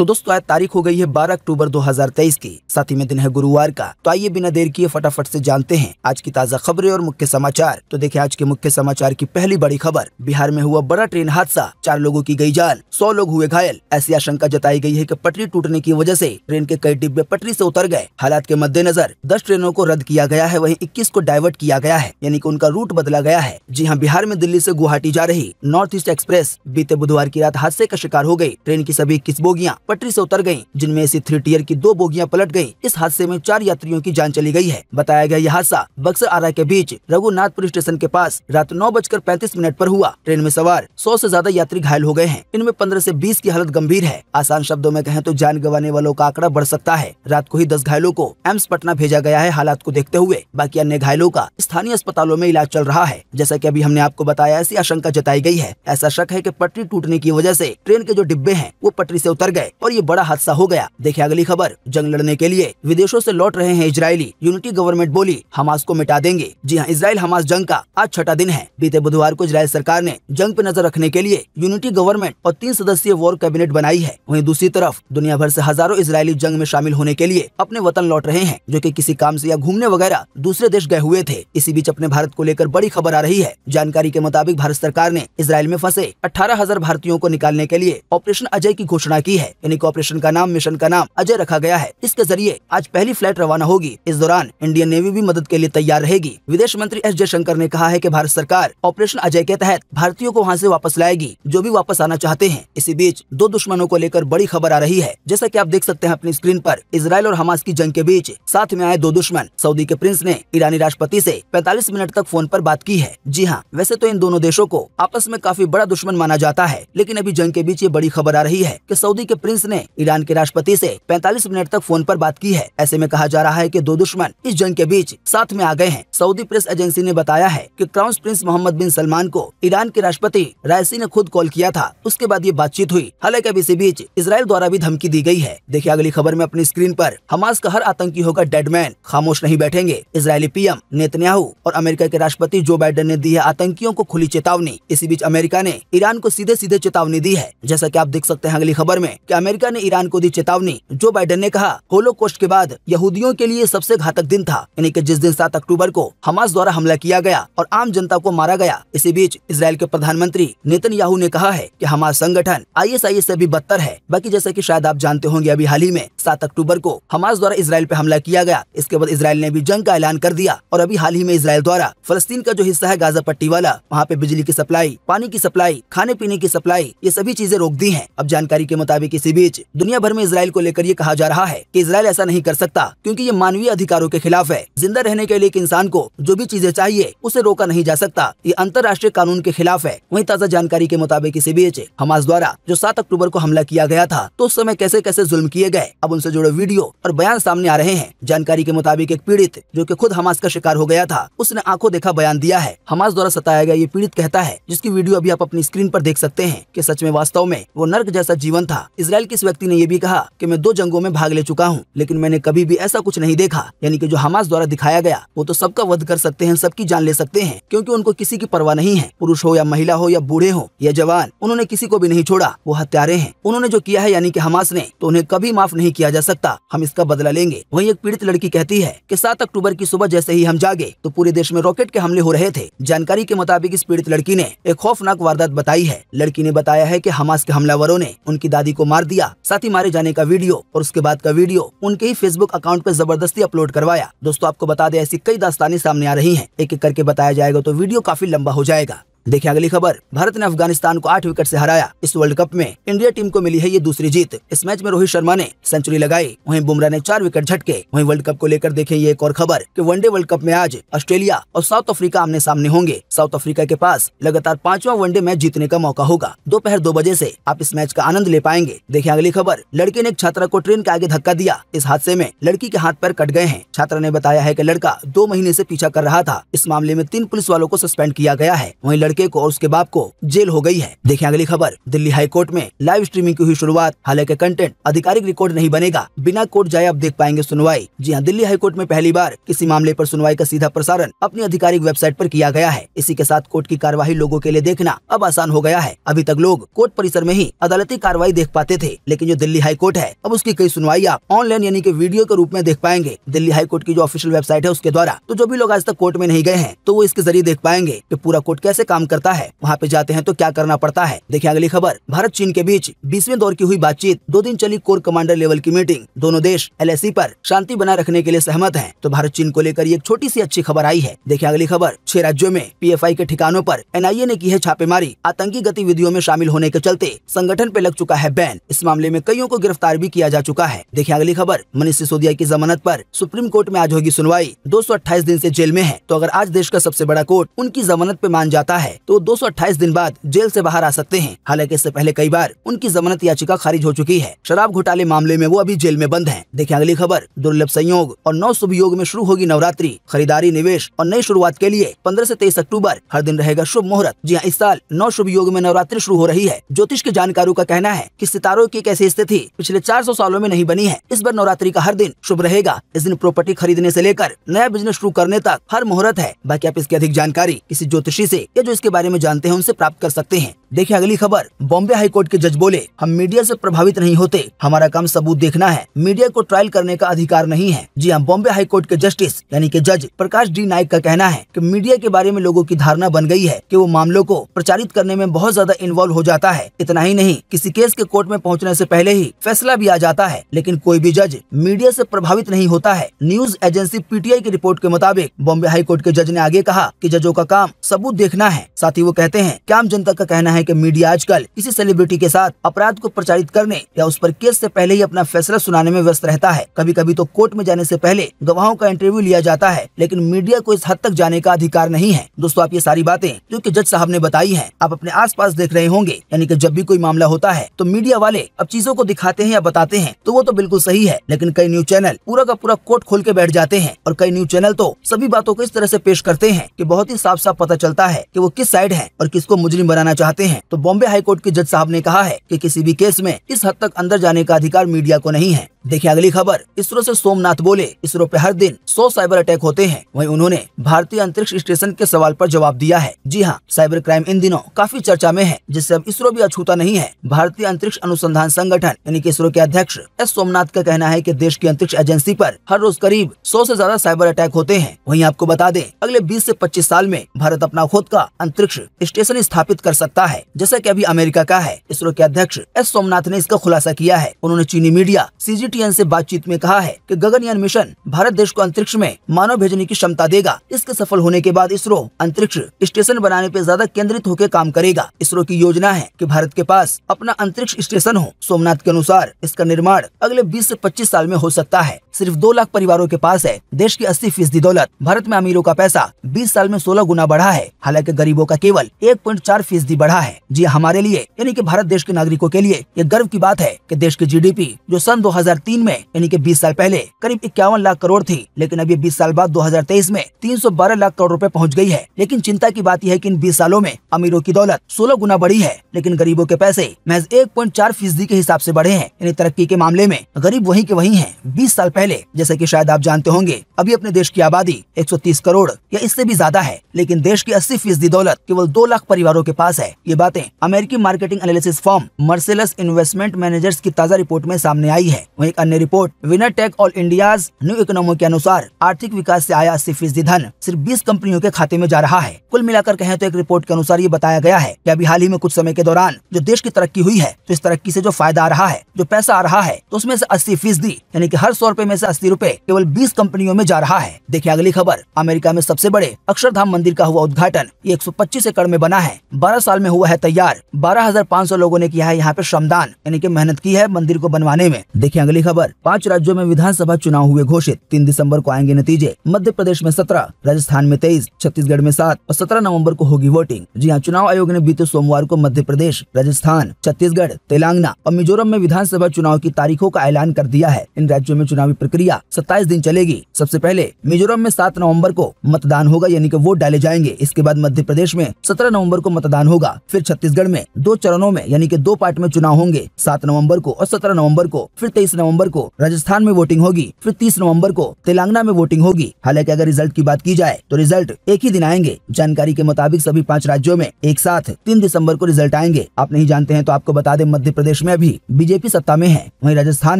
तो दोस्तों आज तारीख हो गई है 12 अक्टूबर 2023 की, साथ ही में दिन है गुरुवार का। तो आइए बिना देर किए फटाफट से जानते हैं आज की ताजा खबरें और मुख्य समाचार। तो देखिए आज के मुख्य समाचार की पहली बड़ी खबर, बिहार में हुआ बड़ा ट्रेन हादसा, 4 लोगों की गई जान, 100 लोग हुए घायल। ऐसी आशंका जताई गई है कि पटरी टूटने की वजह से ट्रेन के कई डिब्बे पटरी से उतर गए। हालात के मद्देनजर 10 ट्रेनों को रद्द किया गया है, वहीं 21 को डाइवर्ट किया गया है, यानी कि उनका रूट बदला गया है। जी हाँ, बिहार में दिल्ली से गुवाहाटी जा रही नॉर्थ ईस्ट एक्सप्रेस बीते बुधवार की रात हादसे का शिकार हो गई। ट्रेन की सभी 21 बोगियां पटरी से उतर गयी, जिनमें से 3 टियर की 2 बोगियां पलट गयी। इस हादसे में 4 यात्रियों की जान चली गई है। बताया गया यह हादसा बक्सर आरा के बीच रघुनाथपुर स्टेशन के पास रात 9:35 पर हुआ। ट्रेन में सवार 100 से ज्यादा यात्री घायल हो गए हैं। इनमें 15 से 20 की हालत गंभीर है। आसान शब्दों में कहें तो जान गंवाने वालों का आंकड़ा बढ़ सकता है। रात को ही 10 घायलों को एम्स पटना भेजा गया है। हालात को देखते हुए बाकी अन्य घायलों का स्थानीय अस्पतालों में इलाज चल रहा है। जैसा कि अभी हमने आपको बताया, ऐसी आशंका जताई गई है। ऐसा शक है कि पटरी टूटने की वजह से ट्रेन के जो डिब्बे हैं वो पटरी से उतर गए और ये बड़ा हादसा हो गया। देखिए अगली खबर, जंग लड़ने के लिए विदेशों से लौट रहे हैं इजरायली। यूनिटी गवर्नमेंट बोली हमास को मिटा देंगे। जी हाँ, इजराइल हमास जंग का आज 6ठा दिन है। बीते बुधवार को इजराइल सरकार ने जंग पे नजर रखने के लिए यूनिटी गवर्नमेंट और 3 सदस्यीय वॉर कैबिनेट बनाई है। वहीं दूसरी तरफ दुनिया भर से हजारों इजरायली जंग में शामिल होने के लिए अपने वतन लौट रहे हैं, जो कि किसी काम से या घूमने वगैरह दूसरे देश गए हुए थे। इसी बीच अपने भारत को लेकर बड़ी खबर आ रही है। जानकारी के मुताबिक भारत सरकार ने इजराइल में फंसे 18,000 भारतीयों को निकालने के लिए ऑपरेशन अजय की घोषणा की है। यानी कि ऑपरेशन का नाम, मिशन का नाम अजय रखा गया है। इसके जरिए आज पहली फ्लाइट रवाना होगी। इस दौरान इंडियन नेवी भी मदद के लिए तैयार रहेगी। विदेश मंत्री एस जयशंकर ने कहा है कि भारत सरकार ऑपरेशन अजय के तहत भारतीयों को वहां से वापस लाएगी जो भी वापस आना चाहते हैं। इसी बीच 2 दुश्मनों को लेकर बड़ी खबर आ रही है। जैसा कि आप देख सकते हैं अपनी स्क्रीन पर, इजराइल और हमास की जंग के बीच साथ में आए 2 दुश्मन। सऊदी के प्रिंस ने ईरानी राष्ट्रपति से 45 मिनट तक फोन पर बात की है। जी हाँ, वैसे तो इन दोनों देशों को आपस में काफी बड़ा दुश्मन माना जाता है, लेकिन अभी जंग के बीच ये बड़ी खबर आ रही है कि सऊदी के प्रिंस ने ईरान के राष्ट्रपति से 45 मिनट तक फोन पर बात की है। ऐसे में कहा जा रहा है कि 2 दुश्मन इस जंग के बीच साथ में आ गए हैं। सऊदी प्रेस एजेंसी ने बताया है कि क्राउन प्रिंस मोहम्मद बिन सलमान को ईरान के राष्ट्रपति रायसी ने खुद कॉल किया था। उसके बाद ये बातचीत हुई। हालांकि अब इसी बीच इजराइल द्वारा भी धमकी दी गई है। देखिए अगली खबर में अपनी स्क्रीन पर, हमास का हर आतंकी होगा डेडमैन, खामोश नहीं बैठेंगे। इजरायली पीएम नेतन्याहू और अमेरिका के राष्ट्रपति जो बाइडेन ने दी है आतंकियों को खुली चेतावनी। इसी बीच अमेरिका ने ईरान को सीधे सीधे चेतावनी दी है। जैसा कि आप देख सकते हैं अगली खबर में कि अमेरिका ने ईरान को दी चेतावनी। जो बाइडेन ने कहा होलोकॉस्ट के बाद यहूदियों के लिए सबसे घातक दिन था, यानी कि जिस दिन 7 अक्टूबर को हमास द्वारा हमला किया गया और आम जनता को मारा गया। इसी बीच इजराइल के प्रधानमंत्री नेतन्याहू ने कहा है कि हमास संगठन आईएसआईएस से भी बदतर है। बाकी जैसा कि शायद आप जानते होंगे, अभी हाल ही में 7 अक्टूबर को हमास द्वारा इजराइल पे हमला किया गया। इसके बाद इजराइल ने भी जंग का ऐलान कर दिया और अभी हाल ही में इजराइल द्वारा फलस्तीन का जो हिस्सा है गाजा पट्टी वाला, वहाँ पे बिजली की सप्लाई, पानी की सप्लाई, खाने पीने की सप्लाई, ये सभी चीजें रोक दी है। अब जानकारी के मुताबिक इसी बीच दुनिया भर में इजराइल को लेकर ये कहा जा रहा है कि इजराइल ऐसा नहीं कर सकता क्योंकि ये मानवीय अधिकारों के खिलाफ है। जिंदा रहने के लिए एक इंसान को जो भी चीजें चाहिए उसे रोका नहीं जा सकता। ये अंतर्राष्ट्रीय कानून के खिलाफ है। वहीं ताजा जानकारी के मुताबिक इसी बीच हमास द्वारा जो 7 अक्टूबर को हमला किया गया था, तो उस समय कैसे कैसे जुल्म किए गए, अब उनसे जुड़े वीडियो और बयान सामने आ रहे हैं। जानकारी के मुताबिक एक पीड़ित जो कि खुद हमास का शिकार हो गया था, उसने आंखों देखा बयान दिया है। हमास द्वारा सताया गया ये पीड़ित कहता है, जिसकी वीडियो अभी आप अपनी स्क्रीन पर देख सकते हैं, कि सच में वास्तव में वो नर्क जैसा जीवन था। इजराइल के इस व्यक्ति ने ये भी कहा कि मैं 2 जंगों में भाग ले चुका हूँ, लेकिन मैंने कभी भी ऐसा कुछ नहीं देखा। यानी कि जो हमास द्वारा दिखाया गया वो तो सबका वध कर सकते हैं, सबकी जान ले सकते हैं, क्योंकि उनको किसी की परवाह नहीं है। पुरुष हो या महिला हो या बूढ़े हो या जवान, उन्होंने किसी को भी नहीं छोड़ा। वो हत्यारे हैं। उन्होंने जो किया है यानी कि हमास ने, तो उन्हें कभी माफ नहीं किया जा सकता। हम इसका बदला लेंगे। वहीं एक पीड़ित लड़की कहती है कि 7 अक्टूबर की सुबह जैसे ही हम जागे तो पूरे देश में रॉकेट के हमले हो रहे थे। जानकारी के मुताबिक इस पीड़ित लड़की ने एक खौफनाक वारदात बताई है। लड़की ने बताया है कि हमास के हमलावरों ने उनकी दादी को मार दिया, साथ ही मारे जाने का वीडियो और उसके बाद का वीडियो उनके ही फेसबुक अकाउंट पर जबरदस्ती अपलोड करवाया। दोस्तों आपको बता दें, ऐसी कई दास्तानें सामने आ रही हैं। एक एक करके बताया जाएगा तो वीडियो काफी लंबा हो जाएगा। देखिए अगली खबर, भारत ने अफगानिस्तान को 8 विकेट से हराया। इस वर्ल्ड कप में इंडिया टीम को मिली है ये दूसरी जीत। इस मैच में रोहित शर्मा ने सेंचुरी लगाई, वहीं बुमराह ने 4 विकेट झटके। वहीं वर्ल्ड कप को लेकर देखें ये एक और खबर कि वनडे वर्ल्ड कप में आज ऑस्ट्रेलिया और साउथ अफ्रीका आमने सामने होंगे। साउथ अफ्रीका के पास लगातार 5वां वनडे मैच जीतने का मौका होगा। दोपहर 2 बजे से आप इस मैच का आनंद ले पाएंगे। देखिए अगली खबर, लड़के ने एक छात्रा को ट्रेन के आगे धक्का दिया। इस हादसे में लड़की के हाथ पैर कट गए हैं। छात्रा ने बताया है कि लड़का 2 महीने से पीछा कर रहा था। इस मामले में 3 पुलिस वालों को सस्पेंड किया गया है। वहीं लड़के को और उसके बाप को जेल हो गई है। देखें अगली खबर, दिल्ली हाई कोर्ट में लाइव स्ट्रीमिंग की हुई शुरुआत। हालांकि कंटेंट आधिकारिक रिकॉर्ड नहीं बनेगा, बिना कोर्ट जाए आप देख पाएंगे सुनवाई। जी हाँ, दिल्ली हाई कोर्ट में पहली बार किसी मामले पर सुनवाई का सीधा प्रसारण अपनी आधिकारिक वेबसाइट पर किया गया है। इसी के साथ कोर्ट की कार्यवाही लोगों के लिए देखना अब आसान हो गया है। अभी तक लोग कोर्ट परिसर में ही अदालती कार्रवाई देख पाते थे, लेकिन जो दिल्ली हाई कोर्ट है अब उसकी कई सुनवाई आप ऑनलाइन यानी कि वीडियो के रूप में देख पाएंगे। दिल्ली हाई कोर्ट की जो ऑफिशियल वेबसाइट है उसके द्वारा। तो जो भी लोग आज तक कोर्ट में नहीं गए हैं तो वो इसके जरिए देख पाएंगे कि पूरा कोर्ट कैसे काम करता है। वहाँ पे जाते हैं तो क्या करना पड़ता है। देखिए अगली खबर, भारत चीन के बीच 20वें दौर की हुई बातचीत। 2 दिन चली कोर कमांडर लेवल की मीटिंग। दोनों देश LAC पर शांति बनाए रखने के लिए सहमत हैं। तो भारत चीन को लेकर एक छोटी सी अच्छी खबर आई है। देखिए अगली खबर, 6 राज्यों में PFI के ठिकानों पर NIA ने की है छापेमारी। आतंकी गतिविधियों में शामिल होने के चलते संगठन पे लग चुका है बैन। इस मामले में कईयों को गिरफ्तार भी किया जा चुका है। देखिए अगली खबर, मनीष सिसोदिया की जमानत पर सुप्रीम कोर्ट में आज होगी सुनवाई। 228 दिन से जेल में है। तो अगर आज देश का सबसे बड़ा कोर्ट उनकी जमानत पे मान जाता है तो 228 दिन बाद जेल से बाहर आ सकते हैं। हालांकि इससे पहले कई बार उनकी जमानत याचिका खारिज हो चुकी है। शराब घोटाले मामले में वो अभी जेल में बंद हैं। देखिए अगली खबर, दुर्लभ संयोग और 9 शुभ योग में शुरू होगी नवरात्रि। खरीदारी, निवेश और नई शुरुआत के लिए 15 से 23 अक्टूबर हर दिन रहेगा शुभ मुहूर्त। जी हाँ, इस साल 9 शुभ योग में नवरात्रि शुरू हो रही है। ज्योतिष के जानकारों का कहना है कि सितारों की एक ऐसी स्थिति पिछले 400 सालों में नहीं बनी है। इस बार नवरात्रि का हर दिन शुभ रहेगा। इस दिन प्रॉपर्टी खरीदने से लेकर नया बिजनेस शुरू करने तक हर मुहूर्त है। बाकी आप इसकी अधिक जानकारी किसी ज्योतिषी से या जो इसके बारे में जानते हैं उनसे प्राप्त कर सकते हैं। देखिए अगली खबर, बॉम्बे हाई कोर्ट के जज बोले हम मीडिया से प्रभावित नहीं होते, हमारा काम सबूत देखना है, मीडिया को ट्रायल करने का अधिकार नहीं है। जी हाँ, बॉम्बे हाई कोर्ट के जस्टिस यानी कि जज प्रकाश D नाइक का कहना है कि मीडिया के बारे में लोगों की धारणा बन गई है कि वो मामलों को प्रचारित करने में बहुत ज्यादा इन्वॉल्व हो जाता है। इतना ही नहीं, किसी केस के कोर्ट में पहुंचने से पहले ही फैसला भी आ जाता है, लेकिन कोई भी जज मीडिया से प्रभावित नहीं होता है। न्यूज एजेंसी PTI की रिपोर्ट के मुताबिक बॉम्बे हाई कोर्ट के जज ने आगे कहा कि जजों का काम सबूत देखना है। साथ ही वो कहते हैं कि आम जनता का कहना है कि मीडिया आजकल किसी सेलिब्रिटी के साथ अपराध को प्रचारित करने या उस पर केस से पहले ही अपना फैसला सुनाने में व्यस्त रहता है। कभी कभी तो कोर्ट में जाने से पहले गवाहों का इंटरव्यू लिया जाता है, लेकिन मीडिया को इस हद तक जाने का अधिकार नहीं है। दोस्तों, आप ये सारी बातें जो कि जज साहब ने बताई हैं आप अपने आसपास देख रहे होंगे। यानी कि जब भी कोई मामला होता है तो मीडिया वाले अब चीजों को दिखाते हैं या बताते हैं तो वो तो बिल्कुल सही है, लेकिन कई न्यूज चैनल पूरा का पूरा कोर्ट खोल के बैठ जाते हैं और कई न्यूज चैनल तो सभी बातों को इस तरह से पेश करते हैं कि बहुत ही साफ साफ पता चलता है कि वो किस साइड है और किसको मुजरिम बनाना चाहते हैं। तो बॉम्बे हाई कोर्ट के जज साहब ने कहा है कि किसी भी केस में इस हद तक अंदर जाने का अधिकार मीडिया को नहीं है। देखिए अगली खबर, इसरो से सोमनाथ बोले इसरो पे हर दिन 100 साइबर अटैक होते हैं। वहीं उन्होंने भारतीय अंतरिक्ष स्टेशन के सवाल पर जवाब दिया है। जी हाँ, साइबर क्राइम इन दिनों काफी चर्चा में है, जिससे अब इसरो भी अछूता नहीं है। भारतीय अंतरिक्ष अनुसंधान संगठन यानी कि इसरो के अध्यक्ष S सोमनाथ का कहना है कि देश की अंतरिक्ष एजेंसी पर हर रोज करीब 100 से ज्यादा साइबर अटैक होते हैं। वहीं आपको बता दें, अगले 20 से 25 साल में भारत अपना खुद का अंतरिक्ष स्टेशन स्थापित कर सकता है, जैसा कि अभी अमेरिका का है। इसरो के अध्यक्ष S सोमनाथ ने इसका खुलासा किया है। उन्होंने चीनी मीडिया CGTN से बातचीत में कहा है कि गगनयान मिशन भारत देश को अंतरिक्ष में मानव भेजने की क्षमता देगा। इसके सफल होने के बाद इसरो अंतरिक्ष स्टेशन बनाने पे ज्यादा केंद्रित होकर काम करेगा। इसरो की योजना है कि भारत के पास अपना अंतरिक्ष स्टेशन हो। सोमनाथ के अनुसार इसका निर्माण अगले 20 से 25 साल में हो सकता है। सिर्फ 2 लाख परिवारों के पास है देश की 80% दौलत। भारत में अमीरों का पैसा 20 साल में 16 गुना बढ़ा है, हालांकि गरीबों का केवल 1.4% बढ़ा है। जी हमारे लिए यानी कि भारत देश के नागरिकों के लिए ये गर्व की बात है कि देश की GDP जो सन 2003 में यानी कि 20 साल पहले करीब 51 लाख करोड़ थी, लेकिन अब ये 20 साल बाद 2023 में 312 लाख करोड़ रुपए पहुंच गई है। लेकिन चिंता की बात यह है कि इन 20 सालों में अमीरों की दौलत 16 गुना बढ़ी है, लेकिन गरीबों के पैसे महज 1.4% के हिसाब से बढ़े हैं। यानी तरक्की के मामले में गरीब वही के वही हैं। 20 साल पहले, जैसे कि शायद आप जानते होंगे, अभी अपने देश की आबादी 130 करोड़ या इससे भी ज्यादा है, लेकिन देश की 80% दौलत केवल 2 लाख परिवारों के पास है। ये बातें अमेरिकी marketing analysis firm Marcellus Investment Managers की ताजा रिपोर्ट में सामने आई है। वहीं एक अन्य report winner take all India's new economy के अनुसार आर्थिक विकास से आया 80% धन सिर्फ 20 कंपनियों के खाते में जा रहा है। कुल मिलाकर कहें तो एक रिपोर्ट के अनुसार ये बताया गया है कि अभी हाल ही में कुछ समय के दौरान जो देश की तरक्की हुई है, तो इस तरक्की से जो फायदा आ रहा है, जो पैसा आ रहा है, तो उसमें से 80% यानी कि हर 100 रुपए में से 80 रुपए केवल 20 कंपनियों में जा रहा है। देखिए अगली खबर, अमेरिका में सबसे बड़े अक्षरधाम मंदिर का हुआ उद्घाटन। ये 125 एकड़ में बना है। 12 साल में हुआ हुआ है तैयार। 12,500 लोगों ने किया है यहाँ पे श्रमदान, यानी कि मेहनत की है मंदिर को बनवाने में। देखिए अगली खबर, 5 राज्यों में विधानसभा चुनाव हुए घोषित, 3 दिसंबर को आएंगे नतीजे। मध्य प्रदेश में 17, राजस्थान में 23, छत्तीसगढ़ में 7 और 17 नवंबर को होगी वोटिंग। जी हाँ, चुनाव आयोग ने बीते सोमवार को मध्य प्रदेश, राजस्थान, छत्तीसगढ़, तेलंगाना और मिजोरम में विधानसभा चुनाव की तारीखों का ऐलान कर दिया है। इन राज्यों में चुनावी प्रक्रिया 27 दिन चलेगी। सबसे पहले मिजोरम में 7 नवंबर को मतदान होगा, यानी कि वोट डाले जाएंगे। इसके बाद मध्य प्रदेश में 17 नवंबर को मतदान होगा। फिर छत्तीसगढ़ में 2 चरणों में, यानी कि 2 पार्ट में चुनाव होंगे, 7 नवंबर को और 17 नवंबर को। फिर 23 नवंबर को राजस्थान में वोटिंग होगी। फिर 30 नवंबर को तेलंगाना में वोटिंग होगी। हालांकि अगर रिजल्ट की बात की जाए तो रिजल्ट एक ही दिन आएंगे। जानकारी के मुताबिक सभी 5 राज्यों में एक साथ 3 दिसंबर को रिजल्ट आएंगे। आप नहीं जानते हैं तो आपको बता दें, मध्य प्रदेश में अभी बीजेपी सत्ता में है, वहीं राजस्थान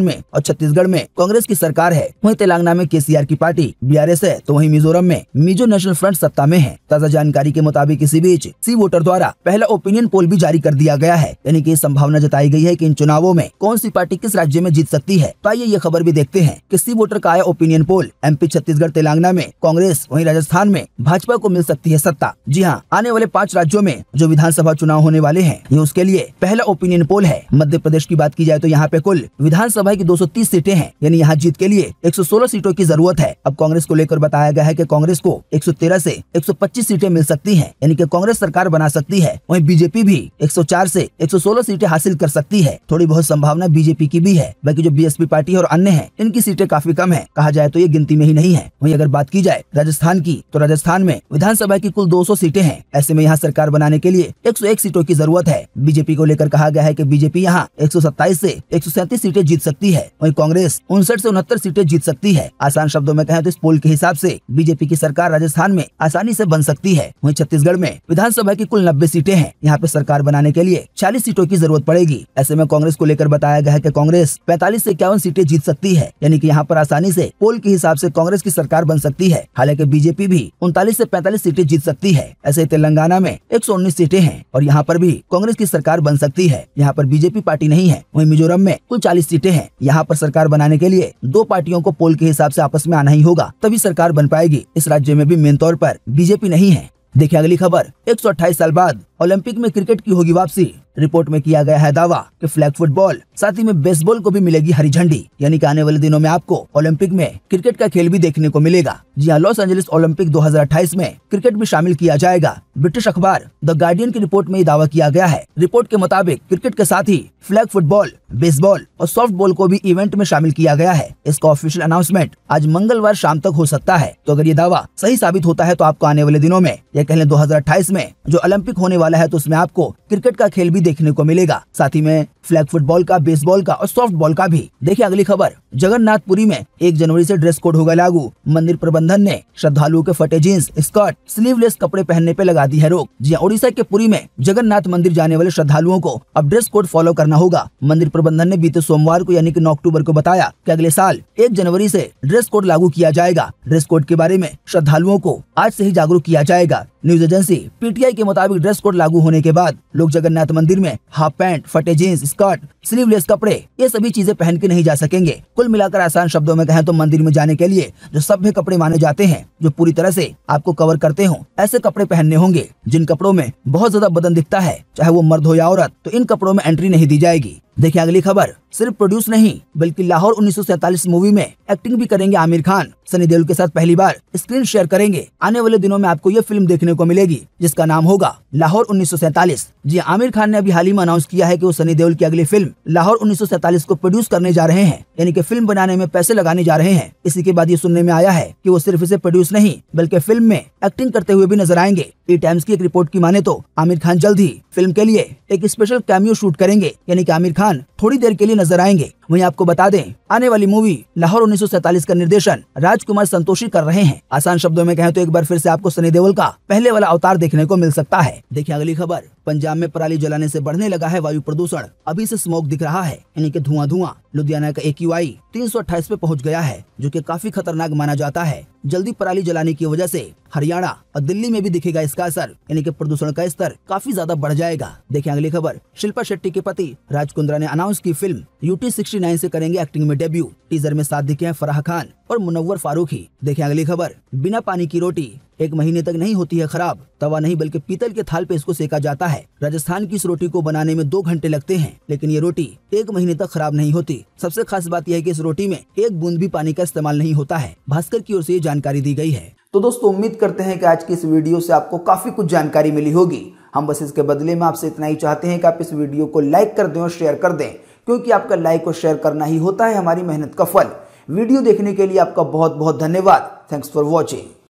में और छत्तीसगढ़ में कांग्रेस की सरकार है, वहीं तेलंगाना में केसीआर की पार्टी बीआरएस है, तो वहीं मिजोरम में मिजो नेशनल फ्रंट सत्ता में है। ताजा जानकारी के मुताबिक इसी बीच सी वोटर द्वारा पहला ओपिनियन पोल भी जारी कर दिया गया है, यानी कि संभावना जताई गई है कि इन चुनावों में कौन सी पार्टी किस राज्य में जीत सकती है। तो आइए ये खबर भी देखते हैं कि सी वोटर का आया opinion poll. MP, Chhattisgarh, Telangana में कांग्रेस, वहीं राजस्थान में भाजपा को मिल सकती है सत्ता। जी हाँ, आने वाले 5 राज्यों में जो विधानसभा चुनाव होने वाले हैं, ये उसके लिए पहला ओपिनियन पोल है। मध्य प्रदेश की बात की जाए तो यहाँ पे कुल विधानसभा की 230 सीटें हैं, यानी यहाँ जीत के लिए 116 सीटों की जरूरत है। अब कांग्रेस को लेकर बताया गया है कि कांग्रेस को 113 से 125 सीटें मिल सकती हैं, यानी कि कांग्रेस सरकार बना सकती है। वहीं बीजेपी भी 104 से 116 सीटें हासिल कर सकती है। थोड़ी बहुत संभावना बीजेपी की भी है। बाकी जो बीएसपी पार्टी और अन्य है, इनकी सीटें काफी कम है, कहा जाए तो ये गिनती में ही नहीं है। वहीं अगर बात की जाए राजस्थान की, तो राजस्थान में विधानसभा की कुल 200 सीटें हैं। ऐसे में यहाँ सरकार बनाने के लिए 101 सीटों की जरूरत है। बीजेपी को लेकर कहा गया है कि बीजेपी यहाँ 127 से 137 सीटें जीत सकती है। वहीं कांग्रेस 59 से 69 सीटें जीत सकती है। आसान शब्दों में कहें तो इस पोल के हिसाब से बीजेपी की सरकार राजस्थान में आसानी से बन सकती है। वहीं छत्तीसगढ़ में विधानसभा की कुल 90 सीटें हैं। यहाँ पे सरकार बनाने के लिए 40 सीटों की जरूरत पड़ेगी। ऐसे में कांग्रेस को लेकर बताया गया है कि कांग्रेस 45 से 51 सीटें जीत सकती है, यानी कि यहाँ पर आसानी से पोल के हिसाब से कांग्रेस की सरकार बन सकती है। हालांकि बीजेपी भी 39 से 45 सीटें जीत सकती है। ऐसे तेलंगाना में 119 सीटें हैं और यहाँ पर भी कांग्रेस की सरकार बन सकती है। यहाँ पर बीजेपी पार्टी नहीं है। वहीं मिजोरम में कुल 40 सीटें हैं। यहाँ पर सरकार बनाने के लिए 2 पार्टियों को पोल के हिसाब से आपस में आना ही होगा, तभी सरकार बन पाएगी। इस राज्य में भी मेन तौर पर बीजेपी नहीं है। देखिए अगली खबर, 128 साल बाद ओलंपिक में क्रिकेट की होगी वापसी। रिपोर्ट में किया गया है दावा कि फ्लैग फुटबॉल, साथ ही में बेसबॉल को भी मिलेगी हरी झंडी, यानी कि आने वाले दिनों में आपको ओलंपिक में क्रिकेट का खेल भी देखने को मिलेगा। जी हाँ, लॉस एंजलिस ओलंपिक 2028 में क्रिकेट भी शामिल किया जाएगा। ब्रिटिश अखबार द गार्डियन की रिपोर्ट में ये दावा किया गया है। रिपोर्ट के मुताबिक क्रिकेट के साथ ही फ्लैग फुटबॉल, बेसबॉल और सॉफ्ट बॉल को भी इवेंट में शामिल किया गया है। इसका ऑफिशियल अनाउंसमेंट आज मंगलवार शाम तक हो सकता है। तो अगर ये दावा सही साबित होता है तो आपको आने वाले दिनों में, या कह लें 2028 में जो ओलंपिक होने वाला है, तो उसमें आपको क्रिकेट का खेल भी देखने को मिलेगा, साथ ही में फ्लैग फुटबॉल का, बेसबॉल का और सॉफ्ट बॉल का भी। देखिए अगली खबर, जगन्नाथपुरी में 1 जनवरी से ड्रेस कोड होगा लागू। मंदिर प्रबंधन ने श्रद्धालुओं के फटे जींस, स्कर्ट, स्लीवलेस कपड़े पहनने पे लगा दी है रोक। जी ओडिशा के पुरी में जगन्नाथ मंदिर जाने वाले श्रद्धालुओं को अब ड्रेस कोड फॉलो करना होगा। मंदिर प्रबंधन ने बीते सोमवार को, यानी कि 9 अक्टूबर को बताया कि अगले साल 1 जनवरी से ड्रेस कोड लागू किया जाएगा। ड्रेस कोड के बारे में श्रद्धालुओं को आज से ही जागरूक किया जाएगा। न्यूज एजेंसी पीटीआई के मुताबिक ड्रेस कोड लागू होने के बाद लोग जगन्नाथ मंदिर में हाफ पैंट, फटे जींस, स्कर्ट, स्लीवलेस कपड़े, ये सभी चीजें पहन के नहीं जा सकेंगे। कुल मिलाकर आसान शब्दों में कहें तो मंदिर में जाने के लिए जो सभ्य कपड़े माने जाते हैं, जो पूरी तरह से आपको कवर करते हो, ऐसे कपड़े पहनने होंगे। जिन कपड़ों में बहुत ज्यादा बदन दिखता है, चाहे वो मर्द हो या औरत, तो इन कपड़ों में एंट्री नहीं दी जाएगी। देखिए अगली खबर, सिर्फ प्रोड्यूस नहीं बल्कि लाहौर 1947 मूवी में एक्टिंग भी करेंगे आमिर खान। सनी देओल के साथ पहली बार स्क्रीन शेयर करेंगे। आने वाले दिनों में आपको ये फिल्म देखने को मिलेगी जिसका नाम होगा लाहौर 1947। जी आमिर खान ने अभी हाल ही में अनाउंस किया है कि वो सनी देओल की अगली फिल्म लाहौर 1947 को प्रोड्यूस करने जा रहे हैं, यानी कि फिल्म बनाने में पैसे लगाने जा रहे हैं। इसी के बाद ये सुनने में आया है कि वो सिर्फ इसे प्रोड्यूस नहीं बल्कि फिल्म में एक्टिंग करते हुए भी नजर आएंगे। ई टाइम्स की एक रिपोर्ट की माने तो आमिर खान जल्द ही फिल्म के लिए एक स्पेशल कैमियो शूट करेंगे, यानी कि आमिर खान थोड़ी देर के लिए नजर आएंगे। वहीं आपको बता दें, आने वाली मूवी लाहौर 1947 का निर्देशन राजकुमार संतोषी कर रहे हैं। आसान शब्दों में कहें तो एक बार फिर से आपको सनी देओल का पहले वाला अवतार देखने को मिल सकता है। देखिए अगली खबर, पंजाब में पराली जलाने से बढ़ने लगा है वायु प्रदूषण। अभी से स्मोक दिख रहा है, यानी कि धुआं। लुधियाना का AQI 328 पे पहुंच गया है, जो कि काफी खतरनाक माना जाता है। जल्दी पराली जलाने की वजह से हरियाणा और दिल्ली में भी दिखेगा इसका असर, यानी कि प्रदूषण का स्तर काफी ज्यादा बढ़ जाएगा। देखिए अगली खबर, शिल्पा शेट्टी के पति राज कुंद्रा ने अनाउंस की फिल्म UT69 49 से करेंगे एक्टिंग में डेब्यू। टीजर में साथ दिखे हैं फराह खान और मुनव्वर फारूकी। देखें अगली खबर। बिना पानी की रोटी 1 महीने तक नहीं होती है खराब। तवा नहीं बल्कि पीतल के थाल पे इसको सेका जाता है। राजस्थान की इस रोटी को बनाने में 2 घंटे लगते हैं, लेकिन ये रोटी 1 महीने तक खराब नहीं होती। सबसे खास बात यह है कि इस रोटी में 1 बूंद भी पानी का इस्तेमाल नहीं होता है। भास्कर की ओर से ये जानकारी दी गई है। तो दोस्तों उम्मीद करते हैं कि आज की इस वीडियो से आपको काफी कुछ जानकारी मिली होगी। हम बस इसके बदले में आपसे इतना ही चाहते हैं कि आप इस वीडियो को लाइक कर दें और शेयर कर दें, क्योंकि आपका लाइक और शेयर करना ही होता है हमारी मेहनत का फल। वीडियो देखने के लिए आपका बहुत बहुत धन्यवाद। Thanks for watching.